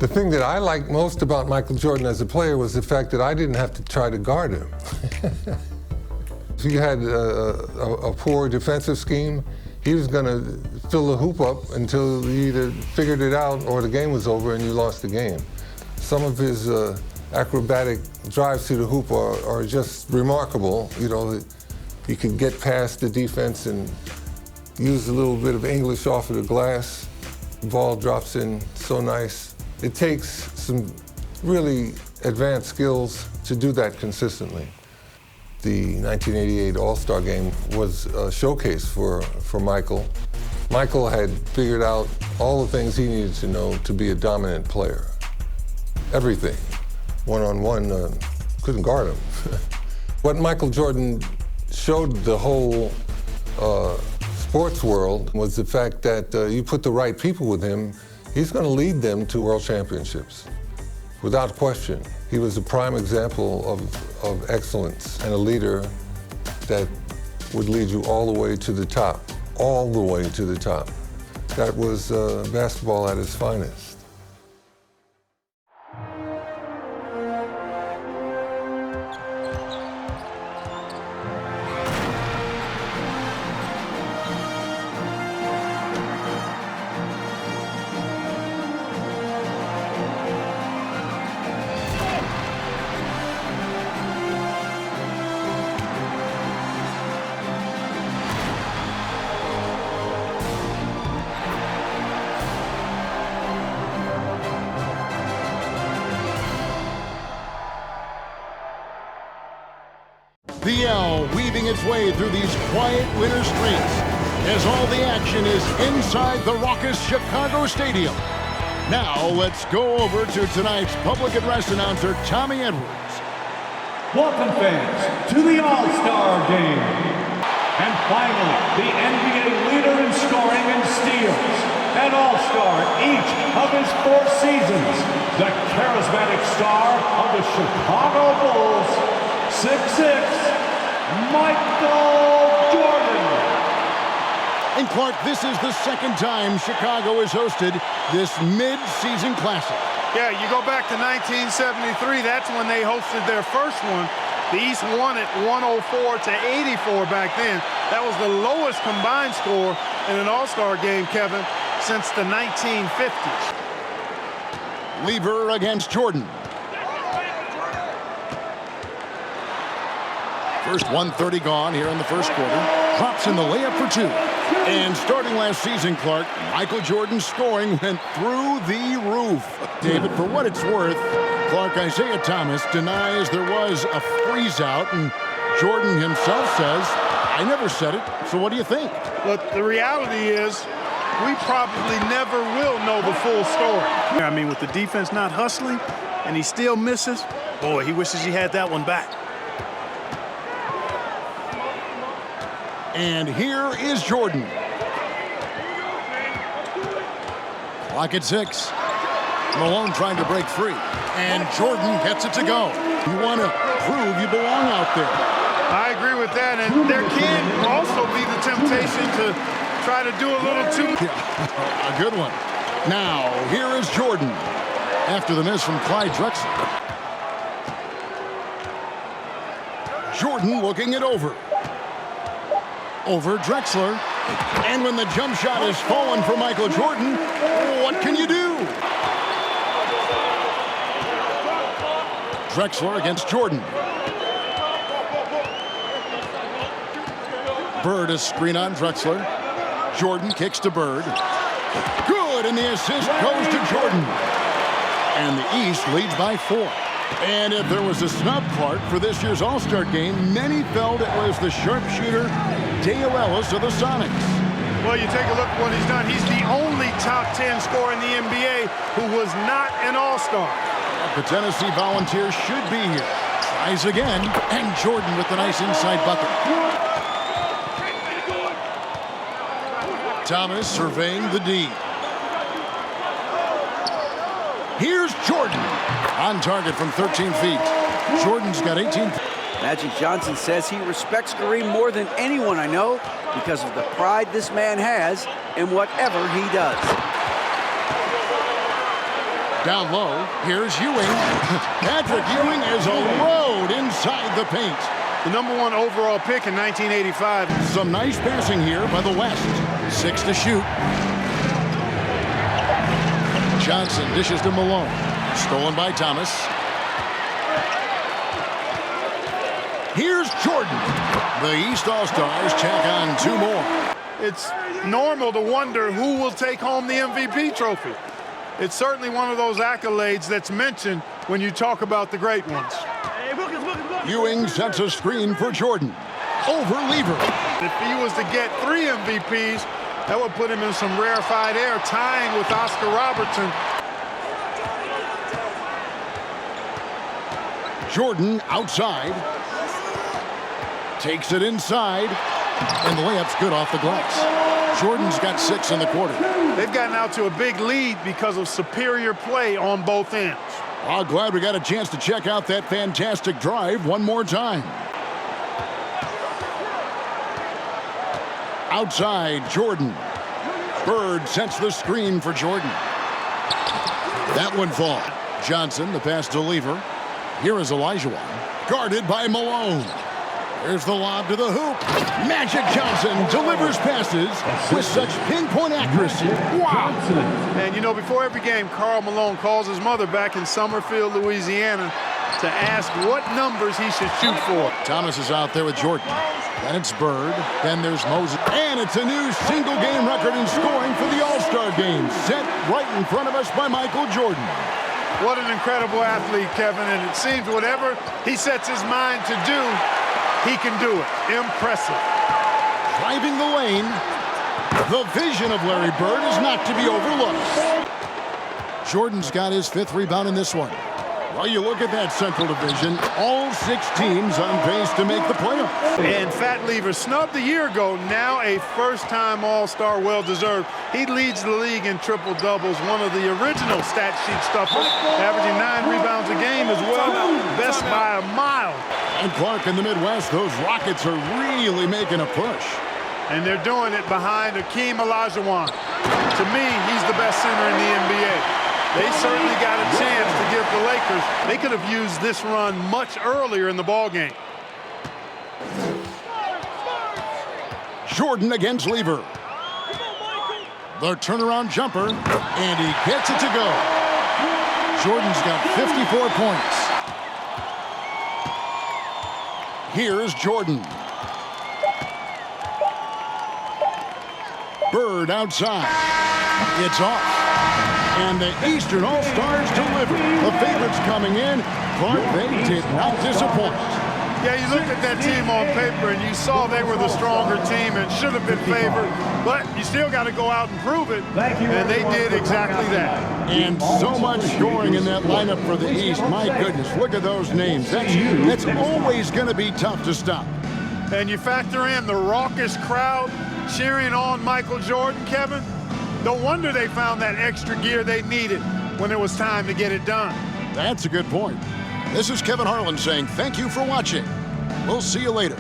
The thing that I liked most about Michael Jordan as a player was the fact that I didn't have to try to guard him. If you had a poor defensive scheme, he was going to fill the hoop up until you either figured it out or the game was over and you lost the game. Some of his acrobatic drives to the hoop are just remarkable. You know, he could get past the defense and use a little bit of English off of the glass. The ball drops in so nice. It takes some really advanced skills to do that consistently. The 1988 All-Star Game was a showcase for Michael. Michael had figured out all the things he needed to know to be a dominant player. Everything. One-on-one, couldn't guard him. What Michael Jordan showed the whole sports world was the fact that you put the right people with him, he's going to lead them to world championships, without question. He was a prime example of excellence and a leader that would lead you all the way to the top, all the way to the top. That was basketball at its finest. The L weaving its way through these quiet winter streets as all the action is inside the raucous Chicago Stadium. Now let's go over to tonight's public address announcer, Tommy Edwards. Welcome, fans, to the All-Star Game. And finally, the NBA leader in scoring and steals. An All-Star each of his 4 seasons. The charismatic star of the Chicago Bulls, 6'6", Michael Jordan. And Clark, this is the second time Chicago has hosted this mid-season classic. Yeah, you go back to 1973, that's when they hosted their first one. The East won it 104 to 84 back then. That was the lowest combined score in an All-Star game, Kevin, since the 1950s. Lever against Jordan. First 1:30 gone here in the first quarter. Drops in the layup for 2. And starting last season, Clark, Michael Jordan's scoring went through the roof. David, for what it's worth, Clark, Isaiah Thomas denies there was a freeze-out, and Jordan himself says, I never said it, so what do you think? But the reality is, we probably never will know the full story. I mean, with the defense not hustling, and he still misses, boy, he wishes he had that one back. And here is Jordan. Clock at 6. Malone trying to break free. And Jordan gets it to go. You want to prove you belong out there. I agree with that. And there can also be the temptation to try to do a little too. Yeah, a good one. Now, here is Jordan. After the miss from Clyde Drexler. Jordan looking it over. Over Drexler. And when the jump shot is fallen for Michael Jordan, what can you do? Drexler against Jordan. Bird a screen on Drexler. Jordan kicks to Bird. Good, and the assist goes to Jordan. And the East leads by 4. And if there was a snub, Clark, for this year's All-Star game, many felt it was the sharpshooter Dale Ellis of the Sonics. Well, you take a look at what he's done. He's the only top 10 scorer in the NBA who was not an All-Star. The Tennessee Volunteers should be here. Tries again, and Jordan with the nice inside bucket. Thomas surveying the D. Here's Jordan. On target from 13 feet. Jordan's got 18. Magic Johnson says he respects Kareem more than anyone I know because of the pride this man has in whatever he does. Down low, here's Ewing. Patrick Ewing is a load inside the paint. The #1 overall pick in 1985. Some nice passing here by the West. 6 to shoot. Johnson dishes to Malone. Stolen by Thomas. Here's Jordan. The East All-Stars check on 2 more. It's normal to wonder who will take home the MVP trophy. It's certainly one of those accolades that's mentioned when you talk about the great ones. Ewing sets a screen for Jordan. Over Lever. If he was to get 3 MVPs, that would put him in some rarefied air, tying with Oscar Robertson. Jordan outside. Takes it inside. And the layup's good off the glass. Jordan's got 6 in the quarter. They've gotten out to a big lead because of superior play on both ends. Well, glad we got a chance to check out that fantastic drive one more time. Outside, Jordan. Bird sets the screen for Jordan. That one falls. Johnson, the pass to Lever. Here is Elijah, guarded by Malone. There's the lob to the hoop. Magic Johnson delivers passes with such pinpoint accuracy. Wow. And, you know, before every game, Karl Malone calls his mother back in Summerfield, Louisiana, to ask what numbers he should shoot for. Thomas is out there with Jordan. Then it's Bird. Then there's Moses. And it's a new single-game record in scoring for the All-Star game, set right in front of us by Michael Jordan. What an incredible athlete, Kevin. And it seems whatever he sets his mind to do, he can do it. Impressive. Driving the lane. The vision of Larry Bird is not to be overlooked. Jordan's got his 5th rebound in this one. Well, you look at that Central Division, all 6 teams on pace to make the playoffs. And Fat Lever, snubbed a year ago, now a first-time All-Star, well-deserved. He leads the league in triple-doubles, one of the original stat sheet stuffers, averaging 9 rebounds a game as well, best by a mile. And Clark in the Midwest, those Rockets are really making a push. And they're doing it behind Hakeem Olajuwon. To me, he's the best center in the NBA. They certainly got a chance to give the Lakers. They could have used this run much earlier in the ballgame. Jordan against Lever. The turnaround jumper, and he gets it to go. Jordan's got 54 points. Here's Jordan. Bird outside. It's off. And the Eastern All-Stars deliver. The favorites coming in. Clark, they did not disappoint. Yeah, you looked at that team on paper and you saw they were the stronger team and should have been favored, but you still got to go out and prove it, and they did exactly that. And so much scoring in that lineup for the East. My goodness, look at those names. That's always going to be tough to stop. And you factor in the raucous crowd cheering on Michael Jordan, Kevin. No wonder they found that extra gear they needed when it was time to get it done. That's a good point. This is Kevin Harlan saying thank you for watching. We'll see you later.